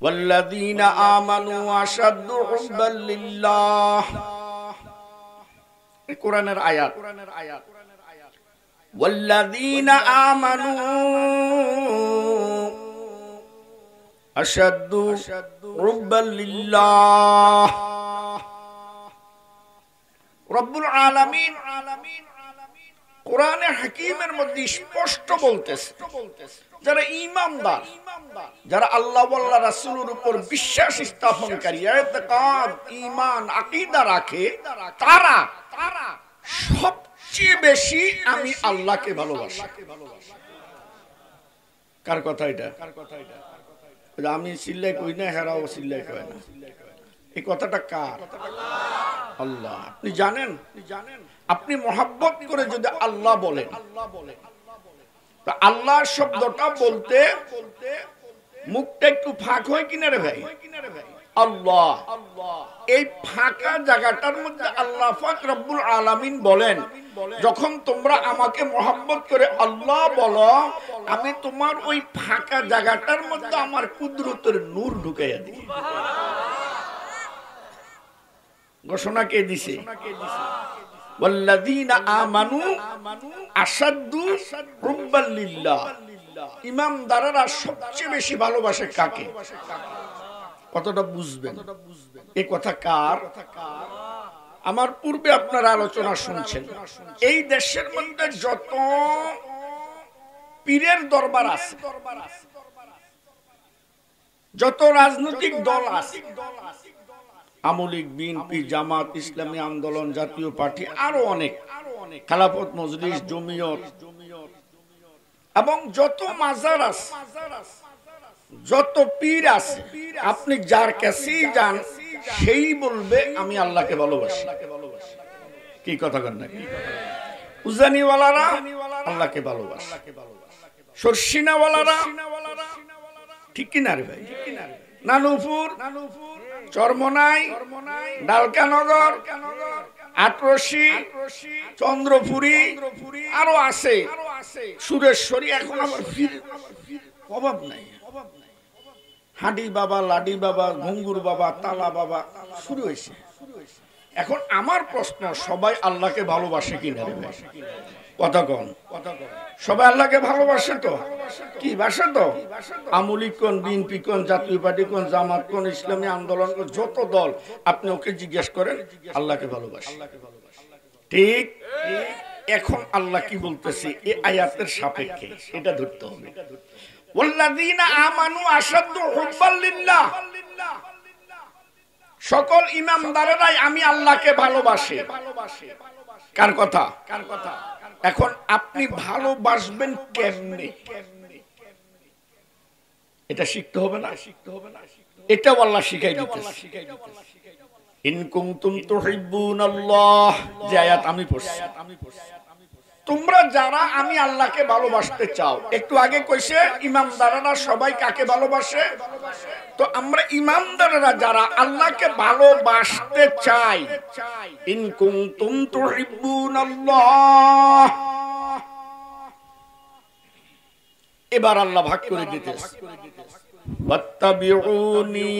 ওয়াল্লাযীনা আমানু আশাদ্দু হুব্বাল লিল্লাহ, কোরআনের আয়াত। ওয়াল্লাযীনা আমানু আশাদ্দু হুব্বাল লিল্লাহ। রব্বুল আলামিন কোরআনে হাকিমের মধ্যে স্পষ্ট বলতেছে, যারা ঈমানদার, যারা আল্লাহ ওয়াল্লাহ রাসূলের উপর বিশ্বাস স্থাপনকারী, ইতিকাদ, ঈমান, আকীদা রাখে, তারা সবচেয়ে বেশি আমি আল্লাহকে ভালোবাসি। কার কথা এটা? আমি চিল্লাই কই না, হেরাও চিল্লাই কয় না। এই কথাটা কার? আল্লাহ। আপনি জানেন, আপনি মহব্বত করে যদি আল্লাহ বলেন, আল্লাহ শব্দটা বলতে মুখটা একটু ফাঁক হয় কিনা রে ভাই? আল্লাহ, এই ফাঁকা জায়গাটার মধ্যে আল্লাহ পাক রব্বুল আলামিন বলেন, যখন তোমরা আমাকে মহব্বত করে আল্লাহ বলো, আমি তোমার ওই ফাঁকা জায়গাটার মধ্যে আমার কুদরতের নূর ঢুকাইয়া দিই। ঘোষণা কে দিছে? ওয়াল্লাযীনা আমানু আশাদ্দু হুব্বাল লিল্লাহ। ঈমানদাররা সবচেয়ে বেশি ভালোবাসে কাকে? কতটা বুঝবেন এই কথা কার? আমার পূর্বে আপনারা আলোচনা শুনছেন, এই দেশের মধ্যে যত পীরের দরবার আছে, যত রাজনৈতিক দল আছে, আমলিক, বিএনপি, জামাত, ইসলামী আন্দোলন, জাতীয় পার্টি, আরো অনেক, খেলাফত মজলিস, জমিয়ত, এবং যত মাজার আছে, যত পীর আছে, আপনি যার কাছেই যান সেই বলবে আমি আল্লাহকে ভালোবাসি। কি কথা কন না? উজানিওয়ালারা আল্লাহকে ভালোবাসে, সরসিনাওয়ালারা, ঠিক কিনা রে ভাই? নানুপুর, চরমনাই, ডালকানগর, আটরশি, চন্দ্রপুরী, আরো আছে, সুরেশ্বরী। এখন আমার অভাব নাই। হাঁডি বাবা, লাডি বাবা, ঘুঙ্গুর বাবা, তালা বাবা শুরু হয়েছে। এখন আমার প্রশ্ন, সবাই আল্লাহকে ভালোবাসে কিনা? কথা কন, সবাই আল্লাহকে ভালোবাসে তো? কি বাসে তো? আমলি কোন, বিএনপি কোন, জাতীয় পার্টি কোন, জামাত কোন, ইসলামী আন্দোলন কোন, যত দল, আপনি ওকে জিজ্ঞেস করেন আল্লাহকে ভালোবাসে। ঠিক? এখন আল্লাহ কি বলতেছে এই আয়াতের সাপেক্ষে, এটা ধরতে হবে। ওয়াল্লাযীনা আমানু আশাদ্দু হুব্বাল লিল্লাহ। সকল ঈমানদারেরাই আমি আল্লাহকে ভালোবাসে। কার কথা? এখন আপনি ভালোবাসবেন কেমনে? এটা শিখতে হবে না? এটাও আল্লাহ শিখাই দিতেছে। ইন কুনতুম তুহিব্বুনাল্লাহ, যে আয়াত আমি পড়ছি, তোমরা যারা আমি আল্লাহকে ভালোবাসতে চাও, একটু আগে কইছে ঈমানদাররা সবাই কাকে ভালোবাসে? তো আমরা ঈমানদাররা যারা আল্লাহকে ভালোবাসতে চাই, ইন কুনতুম তুহিব্বুনাল্লাহ, এবার আল্লাহ ভাগ করে দিতেছে, ওয়াত্তাবিউনি,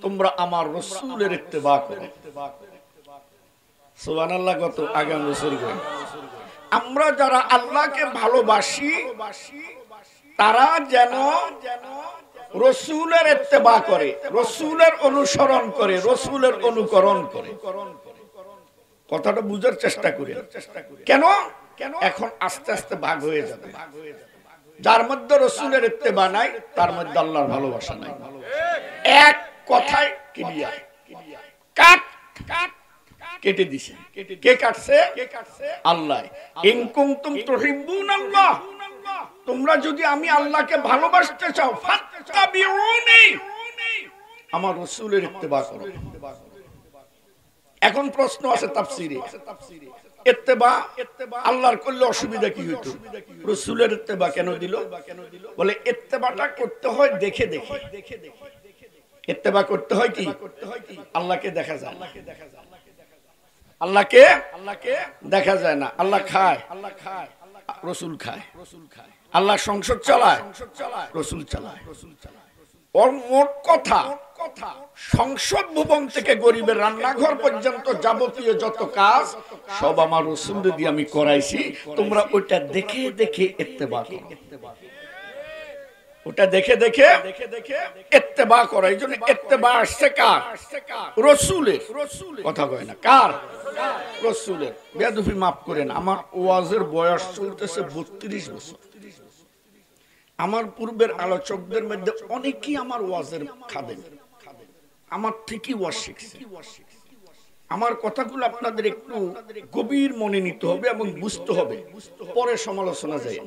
তোমরা আমার রাসূলের ইত্তেবা করো। সুবহানাল্লাহ। কত আগাম বছর গয় আমরা যারা আল্লাহকে ভালোবাসি, তারা যেন রাসূলের ইত্তেবা করে, রাসূলের অনুসরণ করে, রাসূলের অনুকরণ করে। কথাটা বুঝার চেষ্টা করি। কেন? এখন আস্তে আস্তে ভাগ হয়ে যাবে। যার মধ্যে রাসূলের ইত্তেবা নাই, তার মধ্যে আল্লাহর ভালোবাসা নাই। এক কথায় ক্লিয়ার। কাট কাট কেটে দিছে। কে কাটছে? আল্লাহ। ইন কুনতুম তুহিব্বুনাল্লাহ, তোমরা যদি আমি আল্লাহকে ভালোবাসতে চাও, ফাত্তাবিউনি, আমার রাসূলের ইত্তেবা করো। এখন প্রশ্ন আছে তাফসীরে, ইত্তেবা আল্লাহর করলে অসুবিধা কি হইতো? রাসূলের ইত্তেবা কেন দিল? বলে ইত্তেবাটা করতে হয় দেখে দেখে। ইত্তেবা করতে হয় কি? আল্লাহকে দেখা যায় না। আল্লাহকে দেখা যায় না। আল্লাহ খায়, রাসূল খায়। আল্লাহ সংসদ চালায়, রাসূল চালায়। ওর মোট কথা সংসদ ভবন থেকে গরিবের রান্নাঘর পর্যন্ত যাবতীয় যত কাজ সব আমার রাসূল দিয়ে আমি করাইছি। তোমরা ওটা দেখে দেখে ইত্তেবা করো, ওটা দেখে দেখে ইত্তেবা করো। এই জন্য ইত্তেবা আসছে কার? রাসূলের। কথা কয় না কার? রাসূলের। বেয়াদবি মাফ করেন, আমার ওয়াজের বয়স চলতেছে 32 বছর। আমার পূর্বের আলোচকদের মধ্যে অনেকেই আমার ওয়াজের খাদেম, আমার থেকে ওয়াজ শিখছে। আমার কথাগুলো আপনাদের একটু গভীর মনে নিতে হবে এবং বুঝতে হবে, পরে সমালোচনা যায়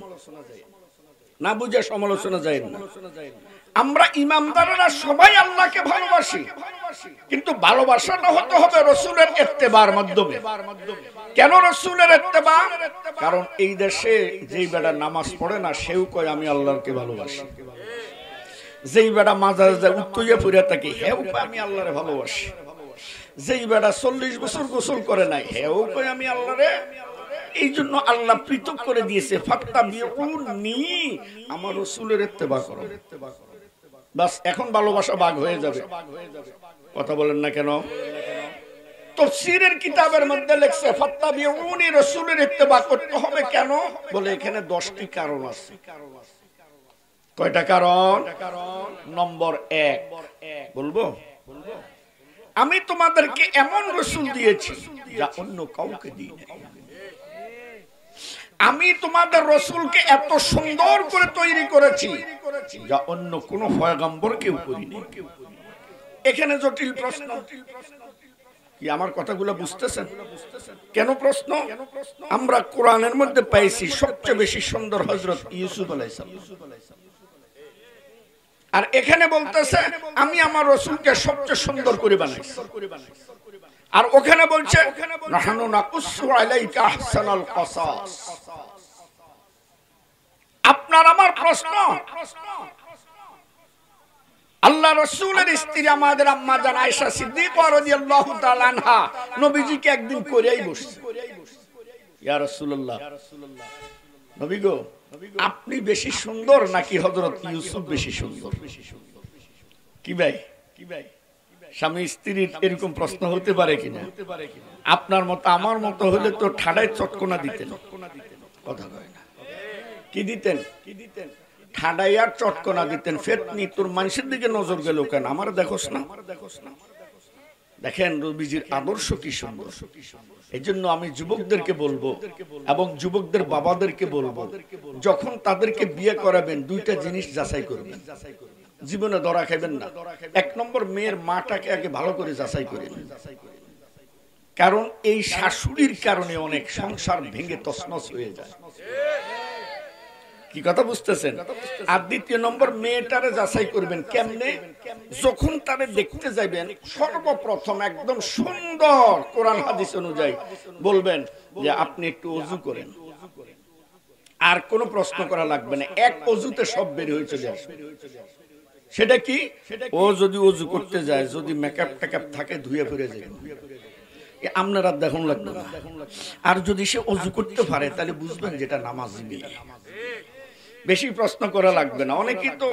না, বুঝে সমালোচনা যায় না। আমরা ইমানদাররা সবাই আল্লাহকে ভালোবাসি, কিন্তু ভালোবাসাটা হতে হবে রাসূলের ইত্তেবার মাধ্যমে। কেন রাসূলের ইত্তেবা? কারণ এই দেশে যেই বেটা নামাজ পড়ে না সেও কয় আমি আল্লাহকে ভালোবাসি, যেই বেটা মাজার যায় উত্তইয়া পড়ে থাকে হেও কয় আমি আল্লাহরে ভালোবাসি, যেই বেটা 40 বছর গোসল করে নাই হেও কয় আমি আল্লাহরে। এই জন্য আল্লাহ পৃথক করে দিয়েছে, ফাত্তাবিউনি, আমার রাসূলের ইত্তেবা করো। বাস, এখন ভালোবাসা ভাগ হয়ে যাবে। কথা বলেন না কেন? তাফসীরের কিতাবের মধ্যে লেখছে ফাত্তাবিউনি, রাসূলের ইত্তেবা করতে হবে। কেন? বলে এখানে 10টি কারণ আছে। কয়টা কারণ? নম্বর 1 বলবো, আমি তোমাদেরকে এমন রাসূল দিয়েছি যা অন্য কাউকে দিই নাই। আমি তোমাদের রাসূলকে এত সুন্দর করে তৈরি করেছি যা অন্য কোন পয়গম্বর কেউ করেনি। এখানে জটিল প্রশ্ন কি? আমার কথাগুলো বুঝতেছেন? কেন প্রশ্ন? আমরা কোরআনের মধ্যে পাইছি সবচেয়ে বেশি সুন্দর হযরত ইউসুফ আলাইহিস সালাম, আর এখানে বলতেছে আমি আমার রাসূলকে সবচেয়ে সুন্দর করে বানাইছি। আর ওখানে বলছে নাহনু নাকুসু আলাইকা আহসানাল কসাস। আপনার আমার প্রশ্ন, আল্লাহ রাসূলের স্ত্রী আমাদের আম্মা জান আয়েশা সিদ্দিকা রাদিয়াল্লাহু তাআলা আনহা নবীজিকে একদিন করেই বসছে, ইয়া রাসূলুল্লাহ, নবী গো আপনি বেশি সুন্দর নাকি হযরত ইউসুফ বেশি সুন্দর? কি ভাই, স্বামী স্ত্রীর এরকম প্রশ্ন হতে পারে কিনা? আপনার মতো আমার মতো হলে তো ঠাডায় চটকনা দিতেন। কথা কয় না, কি দিতেন? ঠাডাই আর চটকনা দিতেন। ফেতনি, তোর মানুষের দিকে নজর গেল কেন? আমার দেখোস না? দেখেন নবীজির আদর্শ কি সুন্দর। এই জন্য আমি যুবকদেরকে বলবো এবং যুবকদের বাবাদেরকে বলবো, যখন তাদেরকে বিয়ে করাবেন 2টা জিনিস যাচাই করবেন। জীবনে ধরা খাইবেন না। 1 নম্বর, মেয়ের মাটাকে আগে ভালো করে যাচাই করেন, কারণ এই শাশুড়ির কারণে অনেক সংসার ভেঙে তছনছ হয়ে যায়। কি কথা বুঝতেছেন? আর 2 নম্বর, মেয়েটারে যাচাই করবেন কেমনে? যখন তারে দেখতে যাবেন সর্বপ্রথম একদম সুন্দর কোরআন হাদিস অনুযায়ী বলবেন যে আপনি একটু ওযু করেন, আর কোনো প্রশ্ন করা লাগবে না, এক ওযুতে সব বের হয়ে চলে আসবে। সেটা কি? ও যদি ওযু করতে যায়, যদি মেকআপ টেকআপ থাকে ধুয়ে ফিরে যায়, আপনারা দেখুন লাগবে না। আর যদি সে ওযু করতে পারে তাহলে বুঝবেন যেটা নামাজি মেয়ে। বেশি প্রশ্ন করা লাগবে না। অনেকেই তো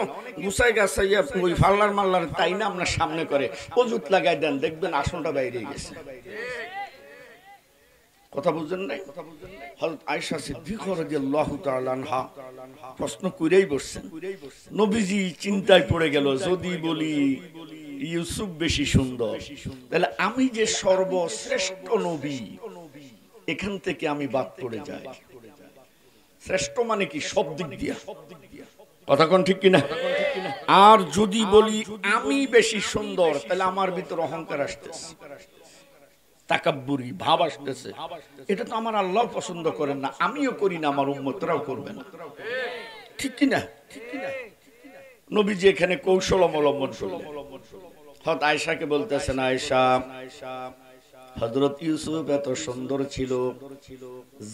গুছাই গাছাইয়া ওই ফাল্লার মাল্লার তাই না আপনার সামনে করে ওযুত লাগাই দেন, দেখবেন আসনটা বাইরে গেছে। কথা বুঝেন নাই? হযরত আয়েশা সিদ্দিকা রাদিয়াল্লাহু তাআলা আনহা প্রশ্ন করেই বসছেন। নবীজি চিন্তায় পড়ে গেল, যদি বলি ইউসুফ বেশি সুন্দর তাহলে আমি যে সর্বশ্রেষ্ঠ নবী, এখান থেকে আমি বাদ পড়ে যাই। শ্রেষ্ঠ মানে কি? সব দিক দিয়া। কথা কোন ঠিক কিনা? আর যদি বলি আমি বেশি সুন্দর তাহলে আমার ভিতর অহংকার আসতেছে, তাকাব্বুরি ভাব আসতেছে। এটা তো আমার আল্লাহ পছন্দ করেন না, আমিও করি না, আমার উম্মতরাও করবে না। ঠিক কিনা? নবীজি এখানে কৌশল অবলম্বন করলেন। হযরত আয়েশাকে বলতেছেন, আয়েশা, হযরত ইউসুফ এত সুন্দর ছিল,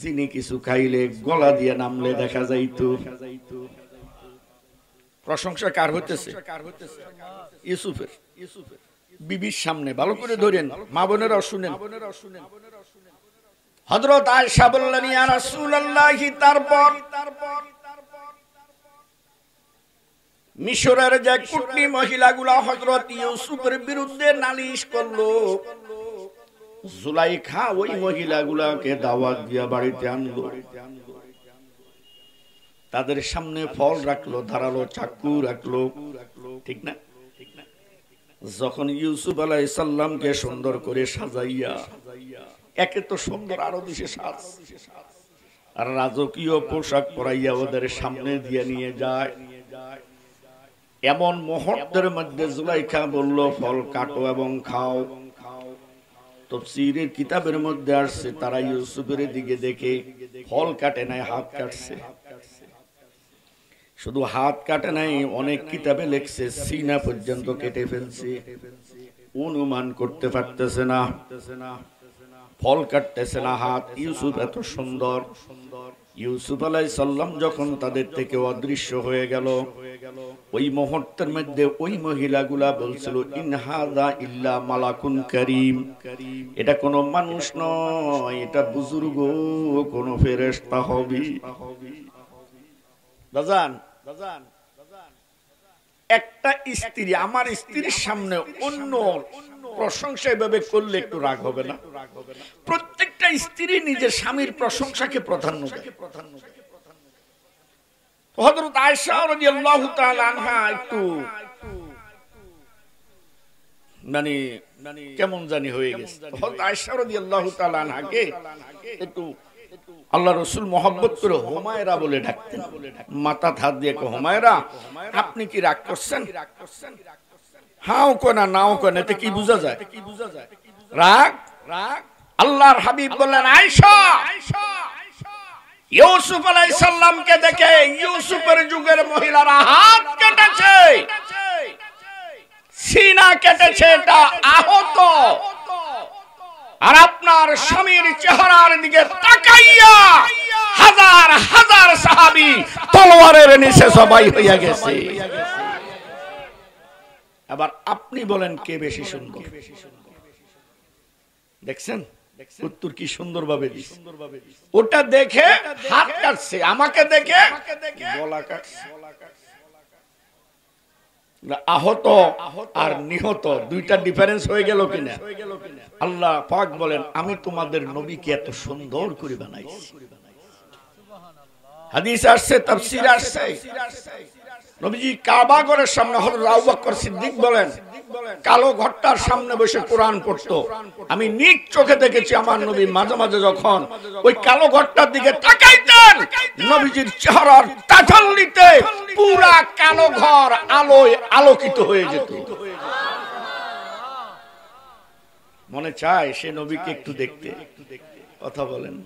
যিনি কিছু খাইলে গলা দিয়ে নামলে দেখা যাইতো। প্রশংসা কার হইতেছে? ইউসুফের। বিবির সামনে ভালো করে ধরেন, মা বোনেরাও শুনেন। হযরত আয়েশা বললেন, ইয়া রাসূলুল্লাহ, তারপর মিশরের যে কুটনি মহিলাগুলা হযরত ইউসুফের বিরুদ্ধে নালিশ করলো, জুলাইখা ওই মহিলাগুলাকে দাওয়াত দিয়া বাড়িতে আনলো, তাদের সামনে ফল রাখলো, ধারালো চাকু রাখলো, ঠিক না? যখন ইউসুফ আলাইহিস সালামকে সুন্দর করে সাজাইয়া, একে তো সুন্দর, আরো বেশি সাজ আর রাজকীয় পোশাক পরাইয়া ওদের সামনে দিয়ে নিয়ে যায়, এমন মুহূর্তের মধ্যে জুলাইখা বলল, ফল কাটো এবং খাও। তাফসীরের কিতাবের মধ্যে আসছে তারা ইউসুফের দিকে দেখে ফল কাটে নাই, হাত কাটছে। শুধু হাত কাটে নাই, অনেক কিতাবে লেখছে সিনা পর্যন্ত কেটে ফেলছে। অনুমান করতে পারতেছে না, ফল কাটতেছে না হাত। ইউসুফ এত সুন্দর। ইউসুফ আলাইহিস সালাম যখন তাদের থেকে অদৃশ্য হয়ে গেল, ওই মুহূর্তের মধ্যে ওই মহিলাগুলা বলছিল, ইন হাযা ইল্লা মালাকুন কারীম, এটা কোনো মানুষ নয়, এটা বুজুর্গ কোন ফেরেশতা হবে। বাজান, একটা স্ত্রী আমার স্ত্রীর সামনে অন্য প্রশংসা এভাবে করলে একটু রাগ হবে না? প্রত্যেকটা স্ত্রী নিজের স্বামীর প্রশংসাকে প্রাধান্য দেয়। হযরত আয়েশা রাদিয়াল্লাহু তাআলা আনহা একটু মানে কেমন জানি হয়ে গেছে। হযরত আয়েশা রাদিয়াল্লাহু তাআলা আনহাকে একটু আল্লাহ রাসূল মহব্বত করে হুমায়রা বলে ডাকতেন। মাথা হাত দিয়ে কো, হুমায়রা আপনি কি রাগ করছেন? হাও কো না, নাও কো না, এতে কি বোঝা যায়? রাগ? আল্লাহর হাবিব বললেন, আয়েশা, ইউসুফ আলাইহিস সালামকে দেখে ইউসুফের যুগের মহিলারা হাত কেটেছে, সিনা কেটেছে, এটা আহত। আর আপনার স্বামীর চেহারার দিকে তাকাইয়া হাজার হাজার সাহাবী তলোয়ারের নিচে সবাই হইয়া গেছে। আবার আপনি বলেন কে বেশি সুন্দর? দেখছেন উত্তর কি সুন্দর ভাবে দিছে। ওটা দেখে হাত কাটছে, আমাকে দেখে গলা কাটছে। আহত আর নিহত দুইটা ডিফারেন্স হয়ে গেল কিনা? আল্লাহ পাক বলেন, আমি তোমাদের নবীকে এত সুন্দর করে বানাইছি। হাদিস আসছে, তাফসীর আসছে, নবীজি কাবা ঘরের সামনে হযরত আবু বকর সিদ্দিক বলেন, কালো ঘরটার সামনে বসে কোরআন পড়তো। আমি নিজ চোখে দেখেছি আমার নবী মাঝে মাঝে যখন ওই কালো ঘরটার দিকে তাকাইতেন, নবীজির চেহারার তাজাল্লিতে পুরা কালো ঘর আলোয় আলোকিত হয়ে যেত। মনে চায় সে নবীকে একটু দেখতে। কথা বলেন।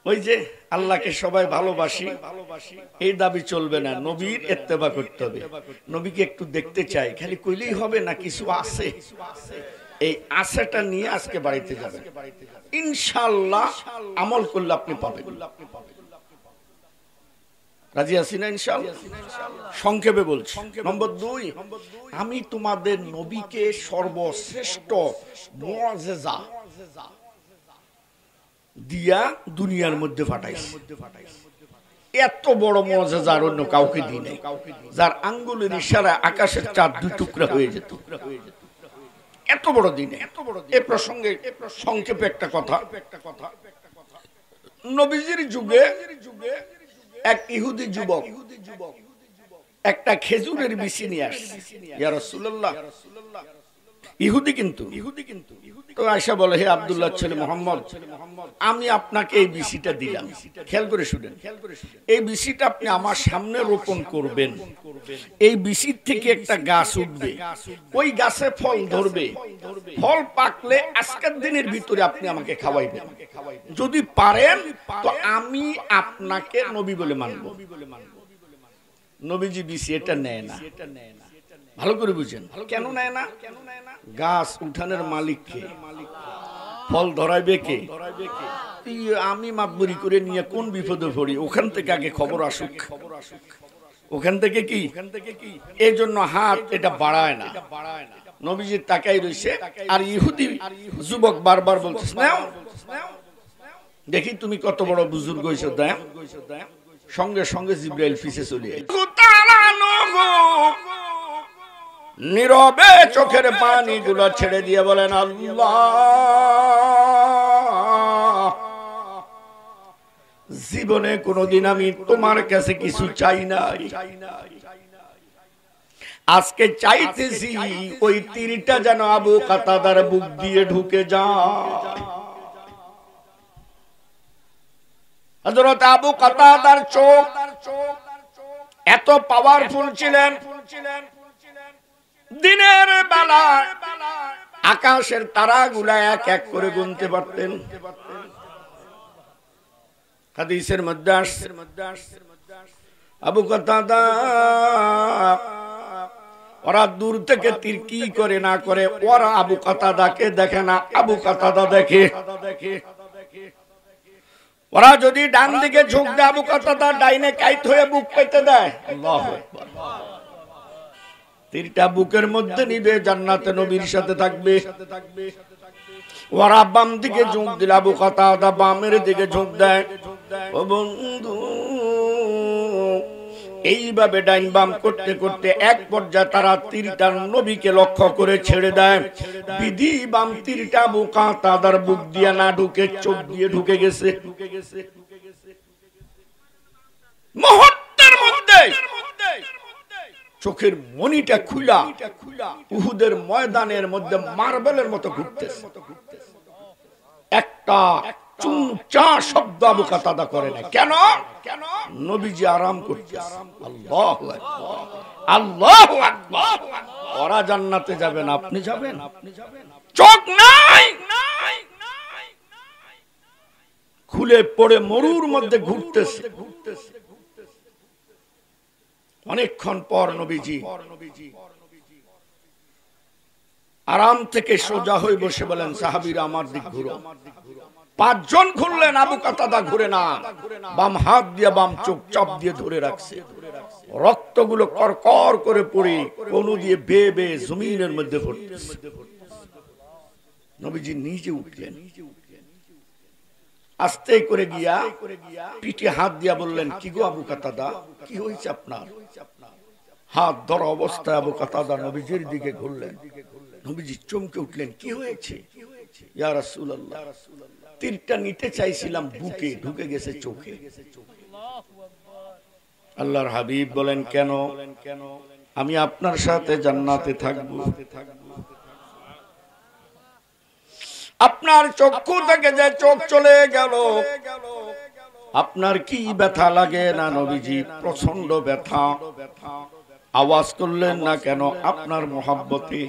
ওই যে আল্লাহকে সবাই ভালোবাসি এই দাবি চলবে না, নবীর ইত্তেবা করতে হবে। নবীকে একটু দেখতে চাই, খালি কইলেই হবে না, কিছু আছে। এই আশাটা নিয়ে আজকে বাড়িতে যাবেন, ইনশাআল্লাহ আমল করলে আপনি পাবেন। রাজি আছি না? ইনশাআল্লাহ। সংক্ষেপে বলছি। নম্বর 2, আমি তোমাদের নবীকে সর্বশ্রেষ্ঠ মুআজিজা দিয়া দুনিয়ার মধ্যে পাঠাইছে। এত বড় মুআজিজা আর অন্য কাউকে দিই নাই, যার আঙ্গুলের ইশারায় আকাশের চাঁদ 2 টুকরা হয়ে যেত। এত বড় দিনে এই প্রসঙ্গে সংক্ষেপে একটা কথা। নবীজির যুগে এক ইহুদি যুবক একটা খেজুরের বিচি নিয়ে আসছে। ইয়া রাসূলুল্লাহ, ইহুদি কিন্তু তো আয়েশা বলে, হে আব্দুল্লাহর ছেলে মুহাম্মদ, আমি আপনাকে এই বিচিটা দিলাম। খেয়াল করে শুনেন, এই বিচিটা আপনি আমার সামনে রোপণ করবেন। এই বিচির থেকে একটা গাছ উঠবে, ওই গাছে ফল ধরবে। ফল পাকলে আজকের দিনের ভিতরে আপনি আমাকে খাওয়াইবেন। যদি পারেন তো আমি আপনাকে নবী বলে মানব। নবীজি বিচি এটা নেয় না। ভালো করে বুঝেন, কেন নেয় না? গাছ উঠানের মালিক কে? ফল ধরাইবে কে? আমি মাতবরি করে নিয়ে কোন বিপদে পড়ি? ওখান থেকে আগে খবর আসুক। ওখান থেকে কি? এই জন্য হাত এটা বাড়ায় না। নবীজি তাকাই রইছে, আর ইহুদি যুবক বারবার বলতেছে, নাও দেখি তুমি কত বড় বুজুর্গ হইছো। সঙ্গে সঙ্গে জিবরাইল পিছে চলে আইছে। নীরবে চোখের পানিগুলো ছেড়ে দিয়ে বলেন আল্লাহ, জীবনে কোনোদিন আমি তোমার কাছে কিছু চাই নাই, আজকে চাইতেছি ওই তীরটা যেন আবু কাতাদার বুক দিয়ে ঢুকে যায়। হযরত আবু কাতাদার চোখ এত পাওয়ারফুল ছিলেন, দিনের বেলা আকাশের তারাগুলা এক এক করে গুনতে পারতেন। হাদিসের মধ্যে আসছে আবু কাতাদা ওরা দূর থেকে তীর কি করে না করে, ওরা আবু কাতাদাকে দেখে না, আবু কাতাদা দেখে। ওরা যদি ডান দিকে ঝোঁক দেয়, আবু কাতাদা ডাইনে কাইত হয়ে বুক পেতে দেয়। আল্লাহু আকবার। তীরটা বুকের মধ্যে নিবে, জান্নাতে নবীর সাথে থাকবে। ওরা বাম দিকে ঝোঁক দিলে আবু কাতাদা বামের দিকে ঝোঁক দেয়। ও বন্ধু, এইভাবে ডাইন বাম করতে করতে এক পর্যায়ে তারা তীরটা নবীকে লক্ষ্য করে ছেড়ে দেয়। বিধি বাম তীরটা আবু কাতাদার বুক দিয়ে না ঢুকে চোখ দিয়ে ঢুকে গেছে। মুহূর্তের মধ্যে চোখের মনিটা খুলা উহুদের ময়দানের মধ্যে মার্বেলের মতো ঘুরতেছে। একটা চুনচা শব্দ আবু কাতাদা করে না। কেন? নবীজি আরাম করতেছে। আল্লাহু আকবার, আল্লাহু আকবার। ওরা জান্নাতে যাবেন, আপনি যাবেন? চোখ নাই, খুলে পড়ে মরুর মধ্যে ঘুরতেছে। অনেকক্ষণ পর নবীজি আরাম থেকে সোজা হয়ে বসে বলেন, সাহাবীরা আমার দিক ঘুরো। পাঁচজন ঘুরলেন, আবু কাতাদা ঘুরে না, বাম হাত দিয়ে বাম চোখ চাপ দিয়ে ধরে রাখছে। রক্তগুলো করকর করে পড়ে কোনু দিয়ে বেয়ে বেয়ে জমিনের মধ্যে পড়তেছে। নবীজি নিজে উঠলেন, আস্তে করে গিয়া পিঠে হাত দিয়া বললেন, কি গো আবু কাতাদা, কি হয়েছে আপনার? হাত ধরা অবস্থায় আবু কাতাদা নবীজির দিকে ঘুরলেন। নবীজি চমকে উঠলেন, কি হয়েছে? ইয়া রাসূলুল্লাহ, তীরটা নিতে চাইছিলাম, বুকে ঢুকে গেছে চোখে। আল্লাহর হাবিব বলেন, কেন? আমি আপনার সাথে জান্নাতে থাকব। আপনার চক্ষু থেকে যে চোখ চলে গেল, আপনার কি ব্যথা লাগে না? নবীজি প্রচন্ড ব্যথা। আওয়াজ করলেন না কেন? আপনার মহব্বতে।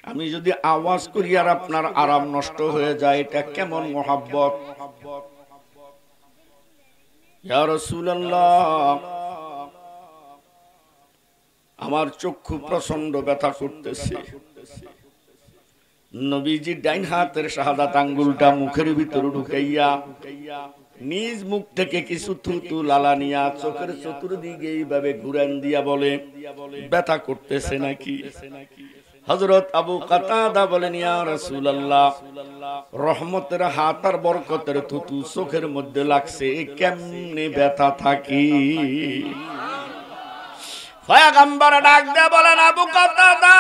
আমি যদি আওয়াজ করি আর আপনার আরাম নষ্ট হয়ে যায়, এটা কেমন মহব্বত? ইয়া রাসূলুল্লাহ, আমার চক্ষু প্রচন্ড ব্যথা করতেছে। নবীজি ডাইন হাতের শাহাদাত আঙ্গুলটা মুখের ভিতরে ঢুকাইয়া নিজ মুখ থেকে কিছু থুতু লালা নিয়া চোখের চতুর্দিকে এইভাবে ঘুরান দিয়া বলে, ব্যথা করতেছে নাকি? হযরত আবু কাতাদা বলেন, ইয়া রাসূলুল্লাহ, রহমতের হাত আর বরকতের থুতু চোখের মধ্যে লাগছে, কেমনে ব্যথা থাকি? পয়গম্বর ডাক দিয়ে বলেন, আবু কাতাদা,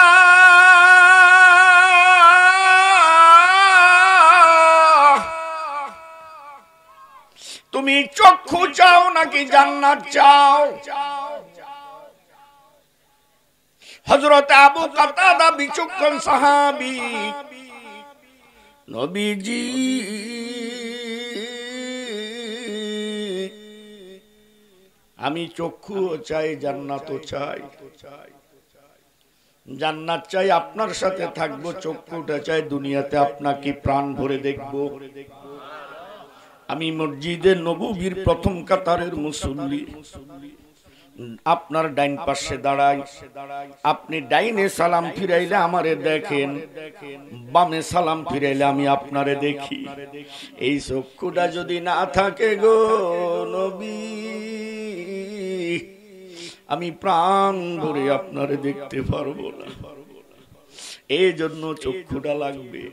তুমি চক্ষু চাও নাকি জান্নাত চাও? হযরত আবু কাতাদা বিচক্ষণ সাহাবী, নবীজি আমি চক্ষু চাই, জান্নাতও চাই। জান্নাত চাই, আপনার সাথে থাকবো। চক্ষুটা চাই, দুনিয়াতে আপনাকে প্রাণ ভরে দেখবো। আমি মসজিদে নববীর প্রথম কাতারের মুসল্লি, আপনার ডাইন পাশে দাঁড়াই। আপনি ডাইনে সালাম ফিরাইলে আমারে দেখেন, বামে সালাম ফিরাইলে আমি আপনারে দেখি। এই চক্ষুটা যদি না থাকে গো নবী, আমি প্রাণ ভরে আপনারে দেখতে পারবো না। এই জন্য চক্ষুটা লাগবে।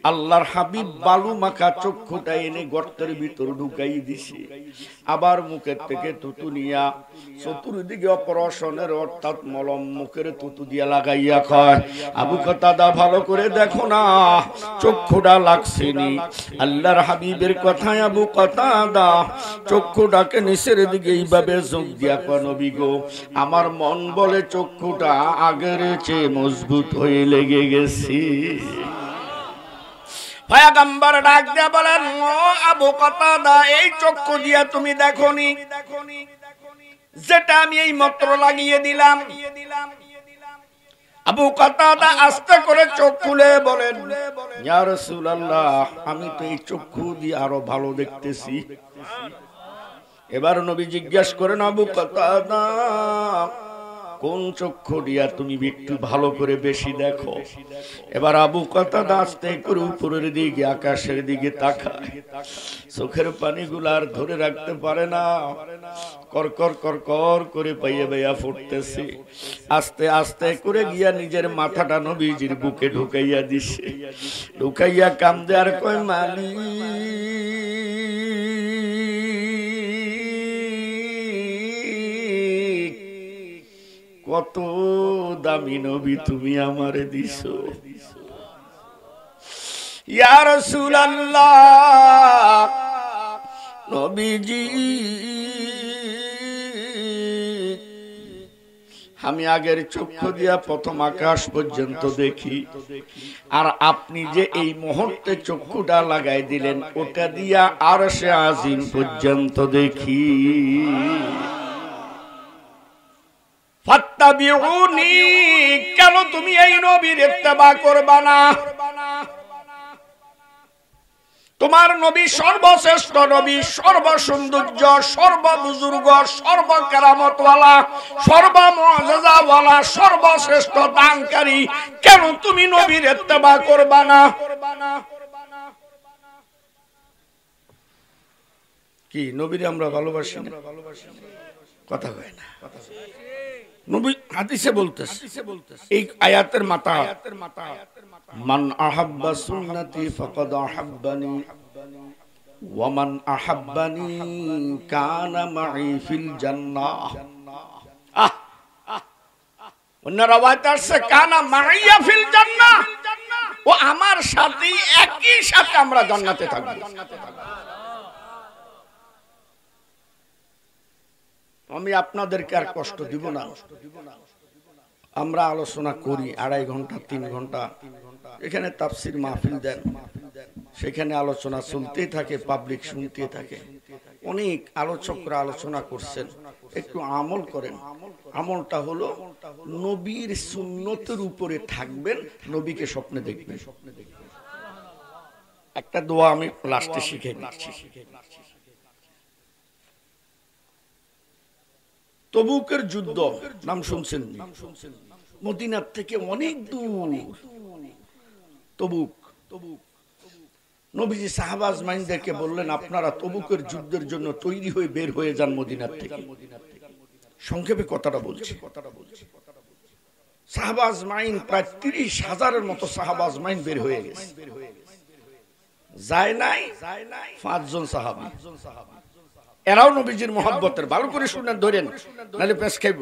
আল্লাহর হাবিব বালু মাখা চক্ষুটা এনে গর্তের ভিতর ঢুকাই দিছে, আবার মুখের থেকে থুতু নিয়া চতুর্দিকে অপারেশনের অর্থাৎ মলম মুখের থুতু দিয়া লাগাইয়া কয়, আবু কাতাদা ভালো করে দেখো না চক্ষুটা লাগছে নি। আল্লাহর হাবিবের কথায় আবু কাতাদা চক্ষুটাকে নিচের দিকে এইভাবে চোখ দিয়া কয়, নবী গো আমার মন বলে চক্ষুটা আগের চেয়ে মজবুত হয়ে লেগে গেছি। পয়গম্বর ডাক দিয়া বলেন, ও আবু কাতাদা এই চক্ষু দিয়া তুমি দেখোনি যেটা আমি এই মাত্র লাগিয়ে দিলাম? আবু কাতাদা আস্তে করে চোখ খুলে বলেন, ইয়া রাসূলুল্লাহ আমি তো এই চক্ষু দিয়ে আরো ভালো দেখতেছি। এবার নবী জিজ্ঞাসা করেন, আবু কাতাদা কোন চক্ষু দিয়া তুমি একটু ভালো করে বেশি দেখো? এবার আবু কাতাদা আস্তে করে উপরের দিকে আকাশের দিকে তাকায়, চোখের পানিগুলো আর ধরে রাখতে পারে না, করকর করকর করে পাইয়া পাইয়া ফুটতেছে। আস্তে আস্তে করে গিয়া নিজের মাথাটা নবীজির বুকে ঢুকাইয়া দিছে, ঢুকাইয়া কান্দে আর কয়, কত দামি নবী তুমি আমারে দিছো। ইয়া রাসূলুল্লাহ নবীজি আমি আগের চক্ষু দিয়া প্রথম আকাশ পর্যন্ত দেখি, আর আপনি যে এই মুহূর্তে চক্ষুটা লাগাই দিলেন ওটা দিয়া আরশে আজিম পর্যন্ত দেখি। ফাত্তাবিউনি কেন তুমি এই নবীর ইত্তেবা করবা না? তোমার নবী সর্বশ্রেষ্ঠ নবী, সর্বসৌন্দর্য, সর্ববুজুর্গ, সর্বকেরামতওয়ালা, সর্বমুআজিজাওয়ালা, সর্বশ্রেষ্ঠ দানকারী, কেন তুমি নবীর ইত্তেবা করবা না? কি নবীরে আমরা ভালোবাসি না? কথা কয় না। নবী হাদিসে বলতেছে, এই আয়াতের মাথা, মান আহাব্বা সুন্নতি ফাকাদ আহাব্বানি ওয়া মান আহাব্বানি কানা মাই ফিল জান্নাহ। অন্য রাওয়ায়াত আছে কানা মাইয়া ফিল জান্নাহ, ও আমার সাথে একই সাথে আমরা জান্নাতে থাকব। আমি আপনাদেরকে আর কষ্ট দিব না, আমরা আলোচনা করি 2.5 ঘন্টা 3 ঘন্টা, এখানে তাফসীর মাহফিল দেন, সেখানে আলোচনা চলতেই থাকে, পাবলিক শুনতে থাকে, অনেক আলোচকরা আলোচনা করছেন। একটু আমল করেন। আমলটা হলো নবীর সুন্নতের উপরে থাকবেন, নবীকে স্বপ্নে দেখবেন। একটা দোয়া আমি লাস্টে শিখে দিচ্ছি। তবুকের যুদ্ধ নাম শুনছেন? মদিনার থেকে অনেক দূর তবুক। নবীজি সাহাবা আজমাইনদেরকে বললেন, আপনারা তবুকের যুদ্ধের জন্য তৈরি হয়ে বের হয়ে যান মদিনার থেকে। সংক্ষেপে কথাটা বলছি। সাহাবা আজমাইন প্রায় 30,000-এর মতো সাহাবা আজমাইন বের হয়ে গেছে। যায় নাই 5 জন সাহাবী, এরাও নবীজির মহব্বতের। ভালো করে শুনেন, ধরেন, নাহলে পেশ খাইব।